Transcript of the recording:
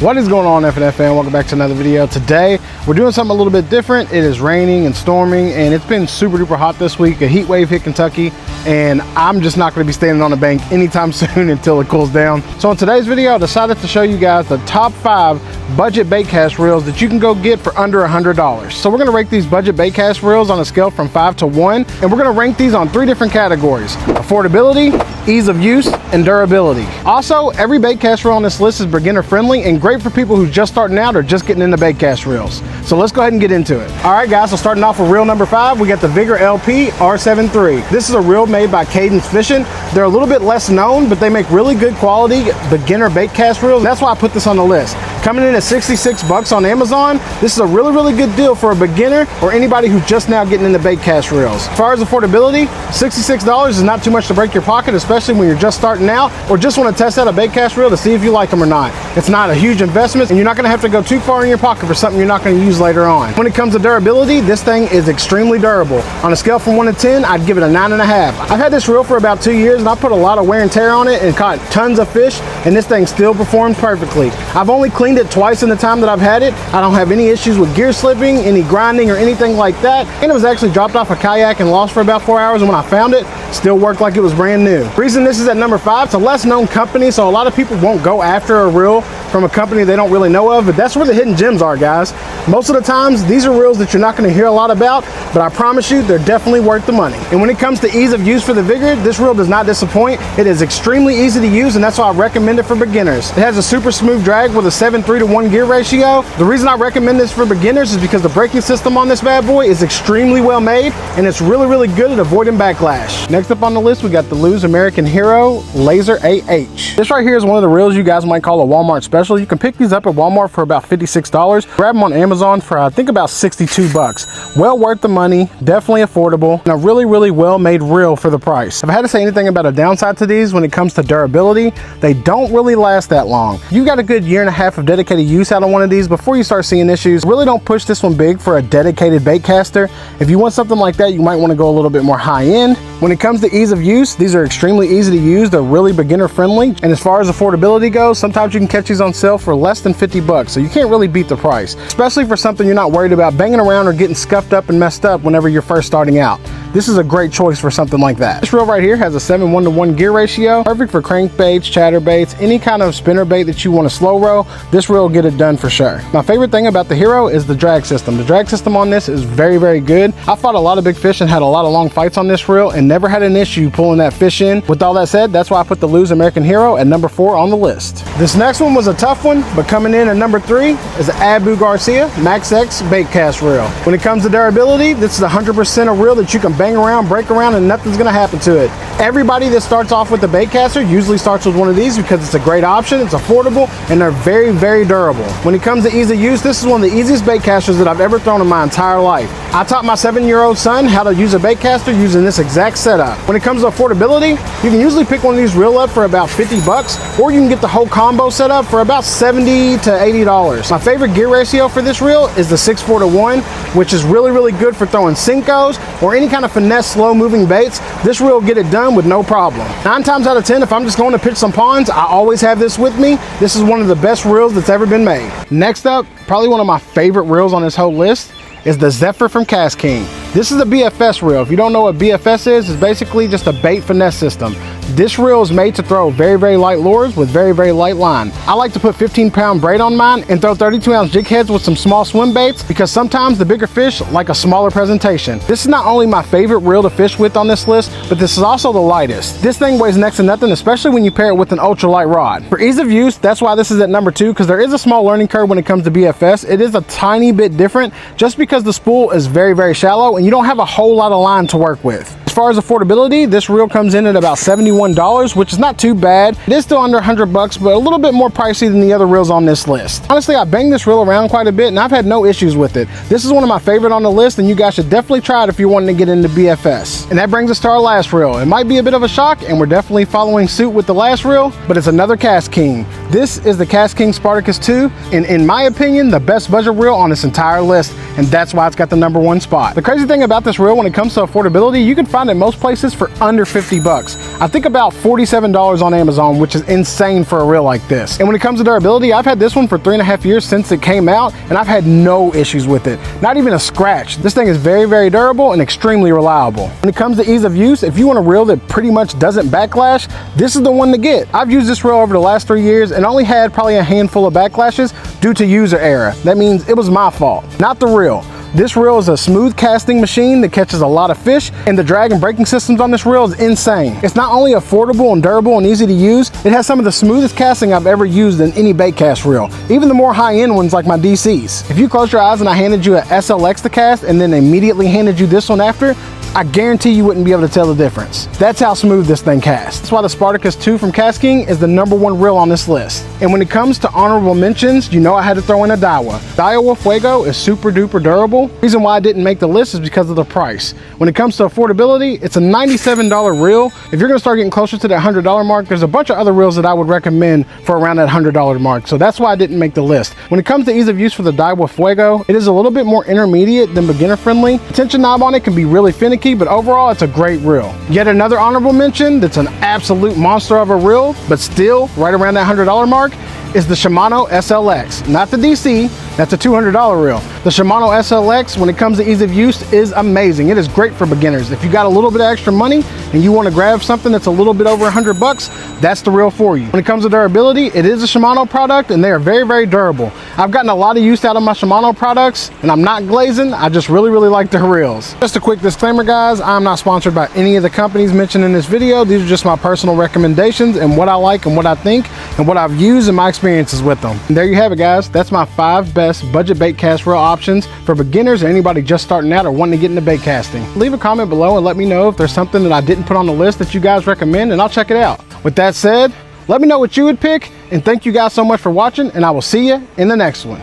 What is going on, FNF fan? Welcome back to another video. Today we're doing something a little bit different. It is raining and storming and it's been super duper hot this week. A heat wave hit Kentucky and I'm just not going to be standing on the bank anytime soon until it cools down. So in today's video I decided to show you guys the top 5 budget bait cast reels that you can go get for under $100. So we're going to rank these budget bait cast reels on a scale from 5 to 1, and we're going to rank these on 3 different categories: affordability, ease of use, and durability. Also, every bait cast reel on this list is beginner friendly and great for people who just starting out or just getting into bait cast reels. So let's go ahead and get into it. All right guys, so starting off with reel number 5, we got the Vigor LP R7 III. This is a reel made by Cadence Fishing. They're a little bit less known, but they make really good quality beginner bait cast reels. That's why I put this on the list. Coming in at 66 bucks on Amazon, this is a really good deal for a beginner or anybody who's just now getting into bait cast reels. As far as affordability, $66 is not too much to break your pocket, especially when you're just starting out or just want to test out a bait cast reel to see if you like them or not. It's not a huge investment and you're not going to have to go too far in your pocket for something you're not going to use later on. When it comes to durability, this thing is extremely durable. On a scale from 1 to 10, I'd give it a 9.5. I've had this reel for about 2 years and I put a lot of wear and tear on it and caught tons of fish, and this thing still performs perfectly. I've only cleaned it twice in the time that I've had it. I don't have any issues with gear slipping, any grinding or anything like that. And it was actually dropped off a kayak and lost for about 4 hours, and when I found it, still worked like it was brand new. The reason this is at number 5, it's a less known company, so a lot of people won't go after a reel from a company they don't really know of, but that's where the hidden gems are, guys. Most of the times these are reels that you're not going to hear a lot about, but I promise you they're definitely worth the money. And when it comes to ease of use for the Vigor, this reel does not disappoint. It is extremely easy to use, and that's why I recommend it for beginners. It has a super smooth drag with a 7:3 to 1 gear ratio. The reason I recommend this for beginners is because the braking system on this bad boy is extremely well made and it's really good at avoiding backlash. Next up on the list, we got the Lew's American Hero Laser AH. This right here is one of the reels you guys might call a Walmart special. You can pick these up at Walmart for about $56. Grab them on Amazon for I think about 62 bucks. Well worth the money, definitely affordable, and a really well made reel for the price. If I had to say anything about a downside to these when it comes to durability, they don't really last that long. You got a good 1.5 years of dedicated use out of one of these before you start seeing issues. Really don't push this one big for a dedicated bait caster. If you want something like that, you might want to go a little bit more high end. When it comes to ease of use, these are extremely easy to use. They're really beginner friendly. And as far as affordability goes, sometimes you can catch these on sale for less than 50 bucks. So you can't really beat the price, especially for something you're not worried about banging around or getting scuffed up and messed up whenever you're first starting out. This is a great choice for something like that. This reel right here has a 7:1 to 1 gear ratio, perfect for crankbaits, chatterbaits, any kind of spinner bait that you want to slow roll. This reel will get it done for sure. My favorite thing about the Hero is the drag system. The drag system on this is very good. I fought a lot of big fish and had a lot of long fights on this reel and never had an issue pulling that fish in. With all that said, that's why I put the Lew's American Hero at number 4 on the list. This next one was a tough one, but coming in at number 3 is the Abu Garcia Maxx X bait cast reel. When it comes to durability, this is 100% a reel that you can bang around, break around, and nothing's gonna happen to it. Everybody that starts off with the baitcaster usually starts with one of these because it's a great option, it's affordable, and they're very durable. When it comes to ease of use, this is one of the easiest baitcasters that I've ever thrown in my entire life. I taught my 7-year-old son how to use a baitcaster using this exact setup. When it comes to affordability, you can usually pick one of these reel up for about 50 bucks, or you can get the whole combo set up for about $70 to $80. My favorite gear ratio for this reel is the 6:4 to 1, which is really good for throwing Cincos or any kind of finesse slow moving baits. This reel will get it done with no problem. 9 times out of 10, if I'm just going to pitch some ponds, I always have this with me. This is one of the best reels that's ever been made. Next up, probably one of my favorite reels on this whole list is the Zephr from Cast King. This is a BFS reel. If you don't know what BFS is, it's basically just a bait finesse system. This reel is made to throw very light lures with very light line. I like to put 15-pound braid on mine and throw 32-ounce jig heads with some small swim baits because sometimes the bigger fish like a smaller presentation. This is not only my favorite reel to fish with on this list, but this is also the lightest. This thing weighs next to nothing, especially when you pair it with an ultralight rod. For ease of use, that's why this is at number 2, because there is a small learning curve when it comes to BFS. It is a tiny bit different just because the spool is very shallow and you don't have a whole lot of line to work with. As far as affordability, this reel comes in at about $71, which is not too bad. It is still under 100 bucks, but a little bit more pricey than the other reels on this list. Honestly, I banged this reel around quite a bit and I've had no issues with it. This is one of my favorite on the list and you guys should definitely try it if you're wanting to get into BFS. And that brings us to our last reel. It might be a bit of a shock and we're definitely following suit with the last reel, but it's another Cast King. This is the Cast King Spartacus 2, and in my opinion, the best budget reel on this entire list, and that's why it's got the #1 spot. The crazy thing about this reel when it comes to affordability, you can find it most places for under 50 bucks. I think about $47 on Amazon, which is insane for a reel like this. And when it comes to durability, I've had this one for 3.5 years since it came out, and I've had no issues with it. Not even a scratch. This thing is very, very durable and extremely reliable. When it comes to ease of use, if you want a reel that pretty much doesn't backlash, this is the one to get. I've used this reel over the last 3 years and only had probably a handful of backlashes due to user error. That means it was my fault, not the reel. This reel is a smooth casting machine that catches a lot of fish, and the drag and braking systems on this reel is insane. It's not only affordable and durable and easy to use, it has some of the smoothest casting I've ever used in any baitcast reel, even the more high-end ones like my DCs. If you close your eyes and I handed you a SLX to cast and then immediately handed you this one after, I guarantee you wouldn't be able to tell the difference. That's how smooth this thing casts. That's why the Spartacus 2 from Cast King is the #1 reel on this list. And when it comes to honorable mentions, you know I had to throw in a Daiwa. Daiwa Fuego is super duper durable. The reason why I didn't make the list is because of the price. When it comes to affordability, it's a $97 reel. If you're gonna start getting closer to that $100 mark, there's a bunch of other reels that I would recommend for around that $100 mark. So that's why I didn't make the list. When it comes to ease of use for the Daiwa Fuego, it is a little bit more intermediate than beginner friendly. The tension knob on it can be really finicky, but overall it's a great reel. Yet another honorable mention that's an absolute monster of a reel, but still right around that $100 mark, is the Shimano SLX. Not the DC, that's a $200 reel. The Shimano SLX, when it comes to ease of use, is amazing. It is great for beginners. If you got a little bit of extra money and you want to grab something that's a little bit over 100 bucks, that's the reel for you. When it comes to durability, it is a Shimano product and they are very, very durable. I've gotten a lot of use out of my Shimano products, and I'm not glazing, I just really, really like their reels. Just a quick disclaimer, guys, I'm not sponsored by any of the companies mentioned in this video. These are just my personal recommendations and what I like and what I think and what I've used and my experiences with them. And there you have it, guys. That's my 5 best budget bait cast reel options for beginners or anybody just starting out or wanting to get into bait casting. Leave a comment below and let me know if there's something that I didn't put on the list that you guys recommend, and I'll check it out. With that said, let me know what you would pick, and thank you guys so much for watching, and I will see you in the next one.